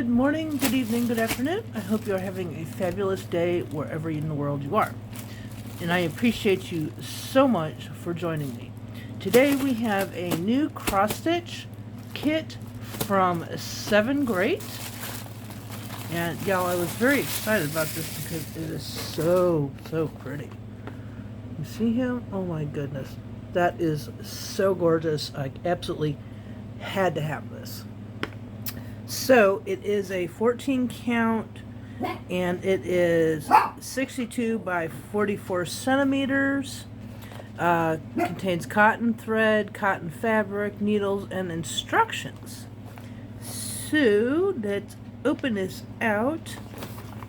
Good morning, good evening, good afternoon. I hope you're having a fabulous day wherever in the world you are. And I appreciate you so much for joining me. Today we have a new cross-stitch kit from SevenGreat. And y'all, I was very excited about this because it is so pretty. You see him? Oh my goodness. That is so gorgeous. I absolutely had to have this. So it is a 14 count and it is 62 by 44 centimeters. Contains cotton thread, cotton fabric, needles, and instructions. So let's open this out,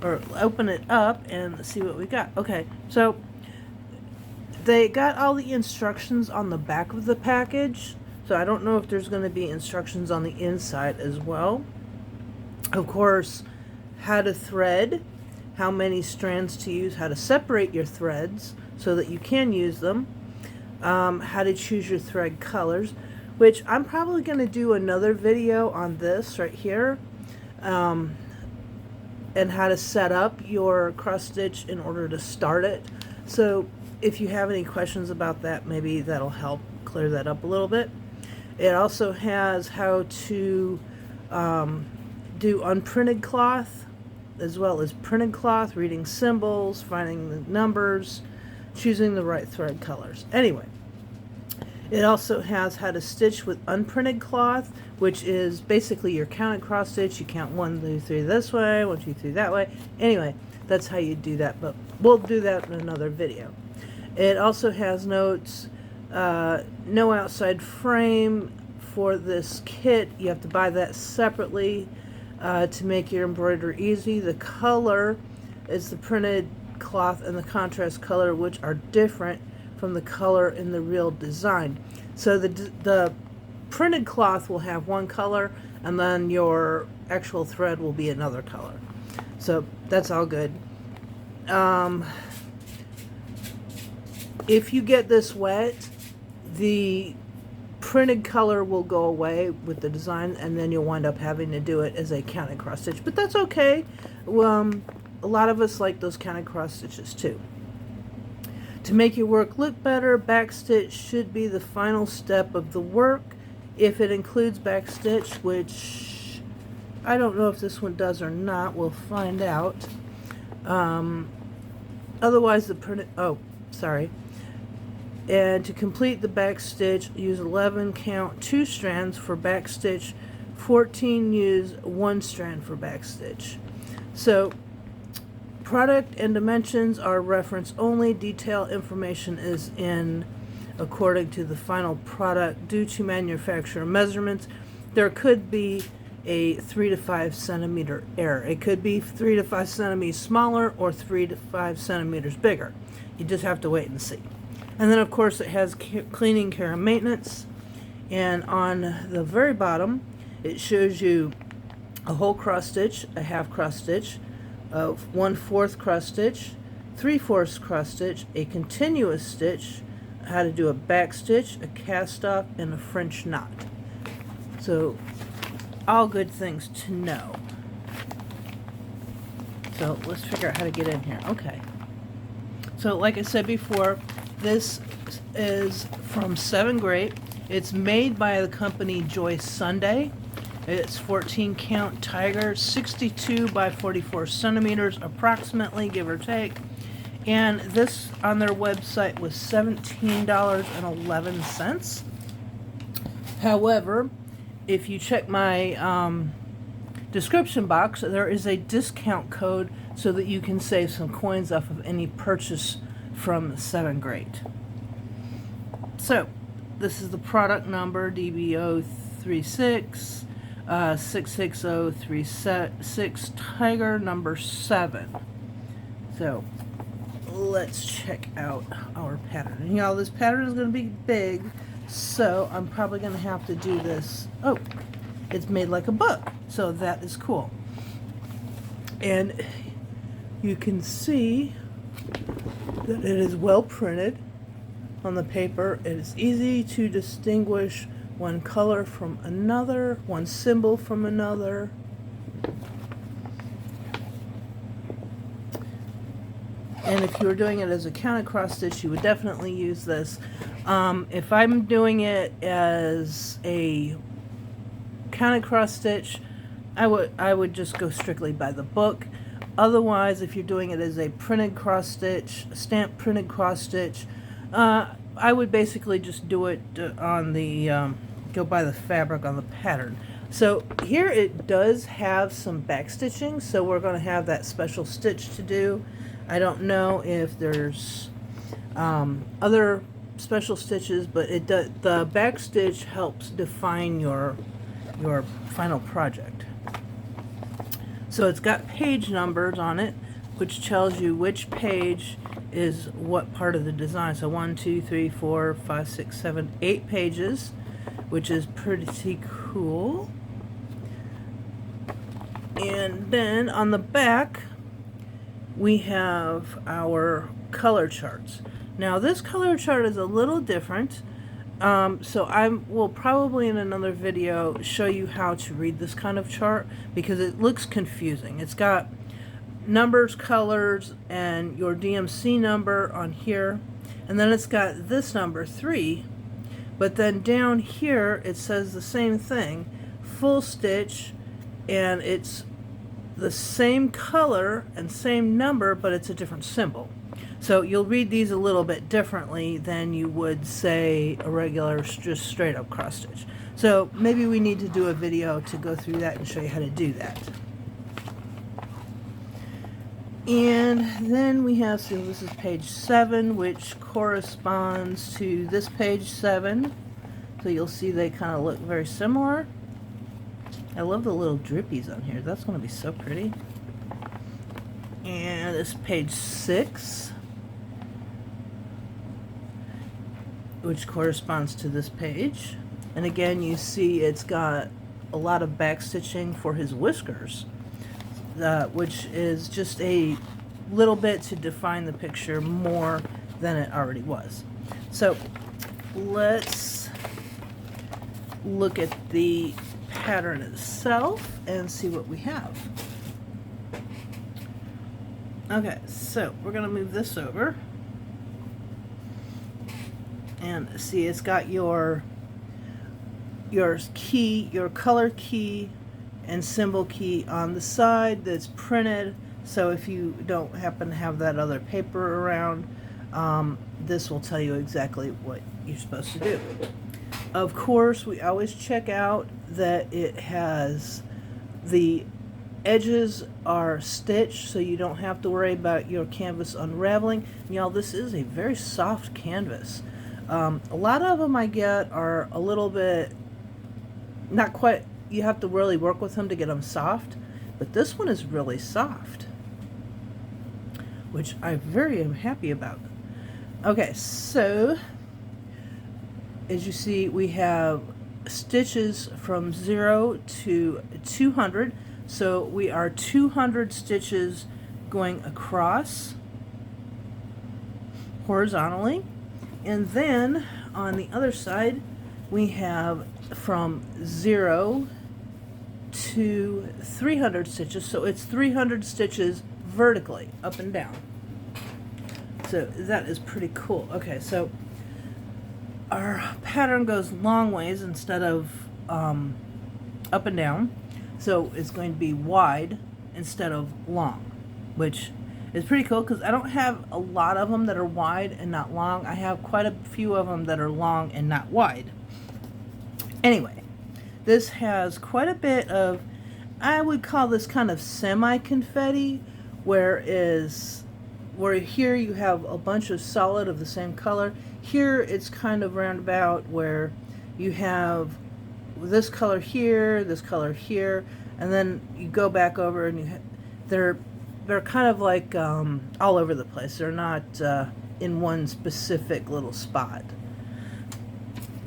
or open it up and see what we got. Okay, so they got all the instructions on the back of the package. So I don't know if there's going to be instructions on the inside as well. Of course, how to thread, how many strands to use, how to separate your threads so that you can use them, how to choose your thread colors, which I'm probably going to do another video on this right here, and how to set up your cross stitch in order to start it. So if you have any questions about that, maybe that'll help clear that up a little bit. It also has how to do unprinted cloth as well as printed cloth, reading symbols, finding the numbers, choosing the right thread colors. Anyway, it also has how to stitch with unprinted cloth, which is basically your counted cross stitch. You count 1, 2, 3 this way, 1, 2, 3 that way. Anyway, that's how you do that, but we'll do that in another video. It also has notes. No outside frame for this kit. You have to buy that separately to make your embroidery easy. The color is the printed cloth and the contrast color, which are different from the color in the real design. So the printed cloth will have one color and then your actual thread will be another color. So that's all good. If you get this wet, the printed color will go away with the design, and then you'll wind up having to do it as a counted cross stitch, but that's okay. A lot of us like those counted cross stitches too. To make your work look better, backstitch should be the final step of the work. If it includes backstitch, which I don't know if this one does or not, we'll find out. Otherwise the printed, and to complete the back stitch, use 11 count 2 strands for back stitch, 14 use 1 strand for back stitch. So product and dimensions are reference only. Detail information is in according to the final product. Due to manufacturer measurements, there could be a 3 to 5 centimeter error. It could be 3 to 5 centimeters smaller or 3 to 5 centimeters bigger. You just have to wait and see. And then of course it has cleaning, care, and maintenance. And on the very bottom it shows you a whole cross stitch, a half cross stitch, a 1/4 cross stitch, 3/4 cross stitch, a continuous stitch, how to do a back stitch, a cast off, and a French knot. So all good things to know. So let's figure out how to get in here. Okay. So like I said before, this is from SevenGreat. It's made by the company Joy Sunday. It's 14 count tiger, 62 by 44 centimeters approximately, give or take. And this on their website was $17.11. However, if you check my description box, there is a discount code so that you can save some coins off of any purchase from SevenGreat. So this is the product number, DB036 66036 Tiger number 7. So let's check out our pattern. And y'all, this pattern is going to be big, so I'm probably going to have to do this. Oh, it's made like a book, so that is cool. And you can see that it is well printed on the paper. It is easy to distinguish one color from another, one symbol from another. And if you were doing it as a counted cross stitch, you would definitely use this. If I'm doing it as a counted cross stitch, I would just go strictly by the book. Otherwise, if you're doing it as a printed cross stitch, stamp printed cross stitch, I would basically just do it on the go by the fabric on the pattern. So here it does have some back stitching, so we're going to have that special stitch to do. I don't know if there's other special stitches, but it does, the back stitch helps define your final project. So it's got page numbers on it, which tells you which page is what part of the design. So 1, 2, 3, 4, 5, 6, 7, 8 pages, which is pretty cool. And then on the back, we have our color charts. Now this color chart is a little different, so I will probably in another video show you how to read this kind of chart, because it looks confusing. It's got numbers, colors, and your DMC number on here, and then it's got this number 3, but then down here it says the same thing, full stitch, and it's the same color and same number, but it's a different symbol. So you'll read these a little bit differently than you would say a regular just straight up cross stitch. So maybe we need to do a video to go through that and show you how to do that. And then we have, so this is page 7, which corresponds to this page 7. So you'll see they kind of look very similar. I love the little drippies on here. That's going to be so pretty. And this page 6, which corresponds to this page. And again, you see it's got a lot of back stitching for his whiskers, which is just a little bit to define the picture more than it already was. So let's look at the pattern itself and see what we have. Okay, so we're going to move this over and see it's got your key, your color key and symbol key on the side that's printed. So if you don't happen to have that other paper around, this will tell you exactly what you're supposed to do. Of course, we always check out that it has the edges are stitched, so you don't have to worry about your canvas unraveling. Y'all, this is a very soft canvas. A lot of them I get are a little bit, not quite, you have to really work with them to get them soft, but this one is really soft, which I very am happy about. Okay, so as you see, we have stitches from 0 to 200. So we are 200 stitches going across horizontally. And then on the other side, we have from 0 to 300 stitches. So it's 300 stitches vertically, up and down. So that is pretty cool. Okay, so our pattern goes long ways instead of up and down. So it's going to be wide instead of long, which is pretty cool because I don't have a lot of them that are wide and not long. I have quite a few of them that are long and not wide. Anyway, this has quite a bit of, I would call this kind of semi-confetti, where here you have a bunch of solid of the same color. Here it's kind of roundabout where you have this color here, and then you go back over and they're kind of like all over the place. They're not in one specific little spot.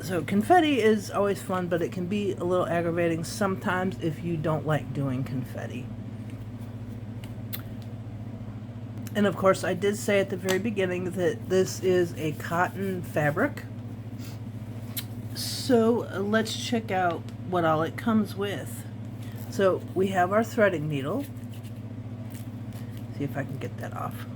So confetti is always fun, but it can be a little aggravating sometimes if you don't like doing confetti. And of course, I did say at the very beginning that this is a cotton fabric. So let's check out what all it comes with. So we have our threading needle. See if I can get that off.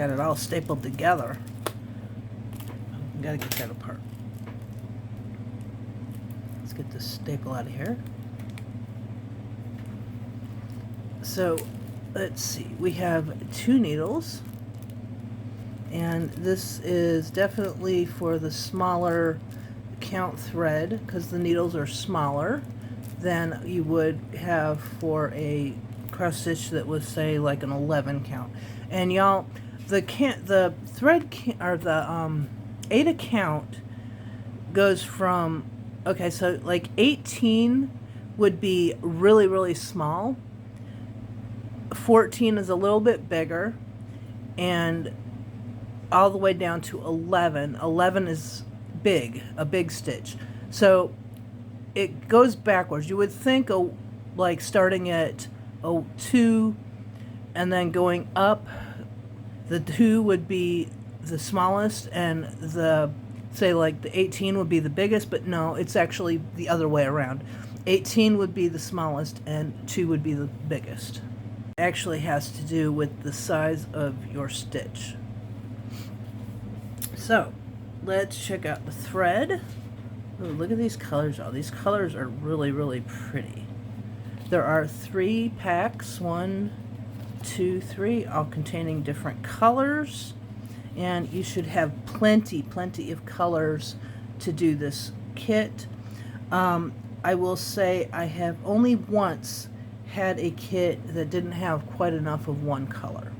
got it all stapled together. Gotta get that apart. Let's get this staple out of here. So let's see, we have 2 needles, and this is definitely for the smaller count thread because the needles are smaller than you would have for a cross stitch that was, say, like an 11 count. And y'all, the thread or the aida count goes from, okay, so like 18 would be really, really small. 14 is a little bit bigger, and all the way down to 11. 11 is big, a big stitch. So it goes backwards. You would think like starting at 2 and then going up. The 2 would be the smallest, and the, say, like the 18 would be the biggest, but no, it's actually the other way around. 18 would be the smallest and 2 would be the biggest. It actually has to do with the size of your stitch. So let's check out the thread. Ooh, look at these colors. Oh, these colors are really, really pretty. There are 3 packs, 1, 2, 3, all containing different colors, and you should have plenty of colors to do this kit. I will say I have only once had a kit that didn't have quite enough of one color,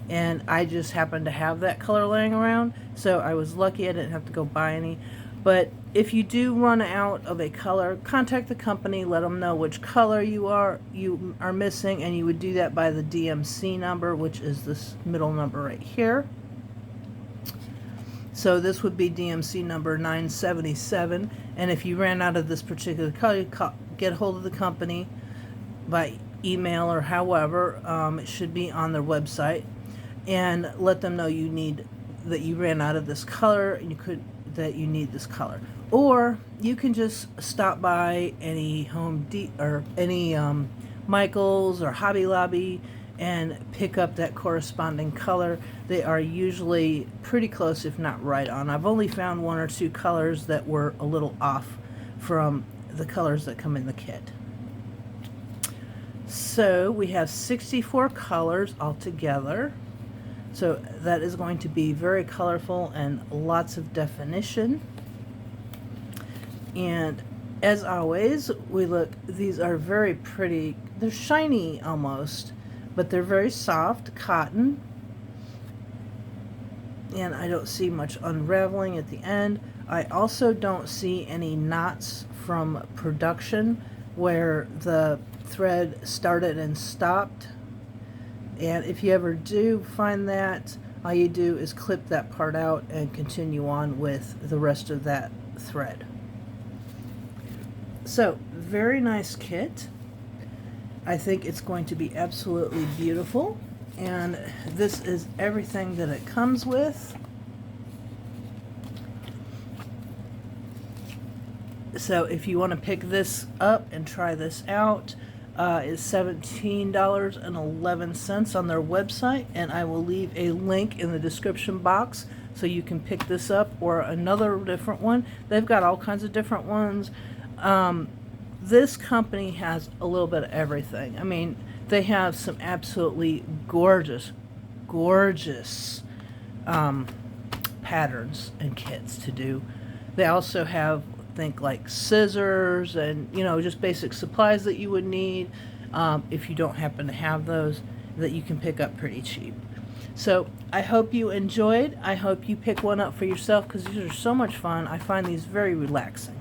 and I just happened to have that color laying around, so I was lucky I didn't have to go buy any. But if you do run out of a color, contact the company, let them know which color you are missing, and you would do that by the DMC number, which is this middle number right here. So this would be DMC number 977, and if you ran out of this particular color, you get a hold of the company by email or however. It should be on their website, and let them know that you ran out of this color, and that you need this color. Or you can just stop by any Michael's or Hobby Lobby and pick up that corresponding color. They are usually pretty close, if not right on. I've only found 1 or 2 colors that were a little off from the colors that come in the kit. So we have 64 colors altogether. So that is going to be very colorful and lots of definition. And as always, these are very pretty. They're shiny almost, but they're very soft cotton. And I don't see much unraveling at the end. I also don't see any knots from production where the thread started and stopped. And if you ever do find that, all you do is clip that part out and continue on with the rest of that thread. So, very nice kit. I think it's going to be absolutely beautiful. And this is everything that it comes with. So if you want to pick this up and try this out, it's $17.11 on their website, and I will leave a link in the description box so you can pick this up or another different one. They've got all kinds of different ones. This company has a little bit of everything. I mean, they have some absolutely gorgeous patterns and kits to do. They also have, think, like scissors and, you know, just basic supplies that you would need if you don't happen to have those, that you can pick up pretty cheap. So I hope you enjoyed. I hope you pick one up for yourself, because these are so much fun. I find these very relaxing.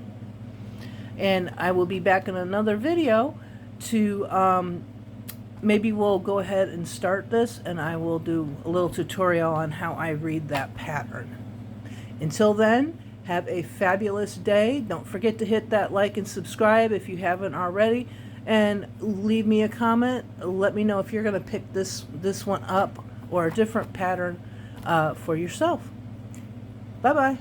And I will be back in another video to maybe we'll go ahead and start this, and I will do a little tutorial on how I read that pattern. Until then, have a fabulous day. Don't forget to hit that like and subscribe if you haven't already, and leave me a comment. Let me know if you're going to pick this one up or a different pattern for yourself. Bye-bye.